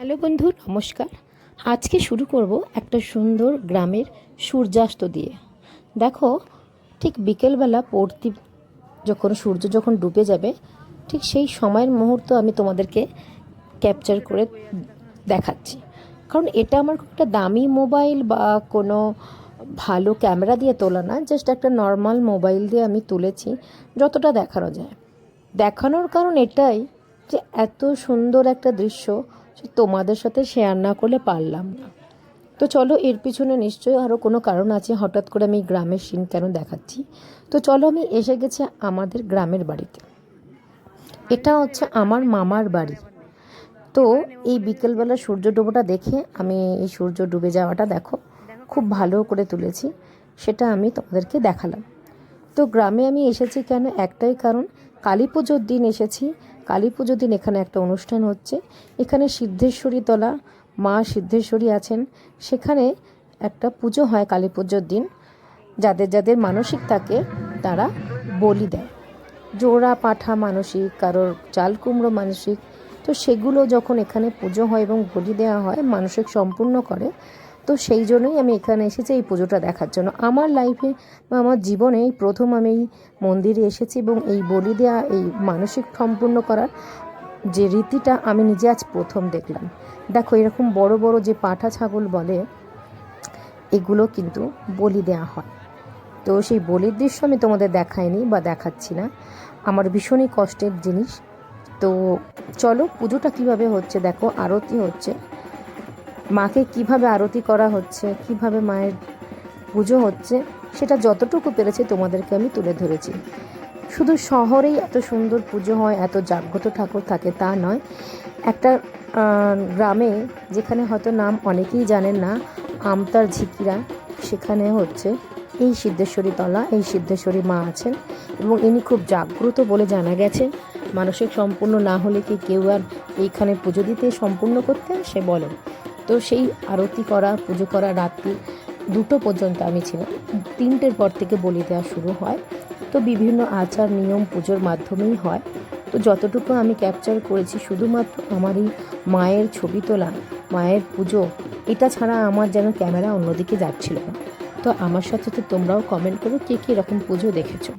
Hello বন্ধু, নমস্কার। আজকে শুরু করব একটা সুন্দর গ্রামের সূর্যাস্ত দিয়ে। দেখো, ঠিক বিকেলবেলা পড়তি যখন সূর্য যখন ডুবে যাবে, ঠিক সেই সময়ের মুহূর্ত আমি তোমাদেরকে ক্যাপচার করে দেখাচ্ছি। কারণ এটা আমার খুব একটা দামি মোবাইল বা কোনো ভালো ক্যামেরা দিয়ে তোলা না, জাস্ট একটা নর্মাল মোবাইল দিয়ে আমি তুলেছি যতটা দেখানো যায়। দেখানোর কারণ এটাই যে এত সুন্দর একটা দৃশ্য তোমাদের সাথে শেয়ার না করলে পারলাম না। তো চলো, এর পিছনে নিশ্চয়ই আরও কোনো কারণ আছে, হঠাৎ করে আমি গ্রামের সিন কেন দেখাচ্ছি। তো চলো, আমি এসে গেছি আমাদের গ্রামের বাড়িতে। এটা হচ্ছে আমার মামার বাড়ি। তো এই বিকেলবেলা সূর্য ডোবাটা দেখে আমি এই সূর্য ডুবে যাওয়াটা দেখো খুব ভালো করে তুলেছি, সেটা আমি তোমাদেরকে দেখালাম। তো গ্রামে আমি এসেছি কেন, একটাই কারণ, কালী পুজোর দিন এসেছি। কালী পুজোর দিন এখানে একটা অনুষ্ঠান হচ্ছে। এখানে সিদ্ধেশ্বরী তলা মা সিদ্ধেশ্বরী আছেন, সেখানে একটা পুজো হয় কালী পুজোর দিন। যাদের যাদের মানসিক থাকে তারা বলি দেয়, জোড়া পাঁঠা মানসিক, কারোর চাল কুমড়ো মানসিক। তো সেগুলো যখন এখানে পুজো হয় এবং বলি দেওয়া হয়, মানসিক সম্পূর্ণ করে। তো সেই জন্যই আমি এখানে এসেছি এই পুজোটা দেখার জন্য। আমার লাইফে বা আমার জীবনে এই প্রথম আমি এই মন্দিরে এসেছি এবং এই বলি দেওয়া, এই মানসিক সম্পূর্ণ করার যে রীতিটা আমি নিজে আজ প্রথম দেখলাম। দেখো, এরকম বড় বড় যে পাঁঠা ছাগল বলে, এগুলো কিন্তু বলি দেওয়া হয়। তো সেই বলির দৃশ্য আমি তোমাদের দেখাইনি বা দেখাচ্ছি না, আমার ভীষণই কষ্টের জিনিস। তো চলো, পুজোটা কিভাবে হচ্ছে দেখো। আরতি হচ্ছে, মাকে কিভাবে আরতি করা হচ্ছে, কিভাবে মায়ের পুজো হচ্ছে, সেটা যতটুকু পেরেছি তোমাদেরকে আমি তুলে ধরেছি। শুধু শহরেই এত সুন্দর পুজো হয়, এত জাগ্রত ঠাকুর থাকে তা নয়। একটা গ্রামে, যেখানে হয়তো নাম অনেকেই জানেন না, আমতার ঝিকিরা, সেখানে হচ্ছে এই সিদ্ধেশ্বরী তলা, এই সিদ্ধেশ্বরী মা আছেন এবং ইনি খুব জাগ্রত বলে জানা গেছে। মানসিক সম্পূর্ণ না হলে কি কেউ আর এইখানে পুজো দিতে সম্পূর্ণ করতে সে বলেন। তো সেই আরতি করা, পুজো করা রাত্রি 2টো পর্যন্ত আমি ছিলাম। 3টের পর থেকে বলি দেওয়া শুরু হয়। তো বিভিন্ন আচার নিয়ম পুজোর মাধ্যমেই হয়। তো যতটুকু আমি ক্যাপচার করেছি, শুধুমাত্র আমার এই মায়ের ছবি তোলা, মায়ের পুজো, এটা ছাড়া আমার যেন ক্যামেরা অন্যদিকে যাচ্ছিল না। তো আমার সাথে তো তোমরাও কমেন্ট করো কে কী এরকম পুজো দেখেছো।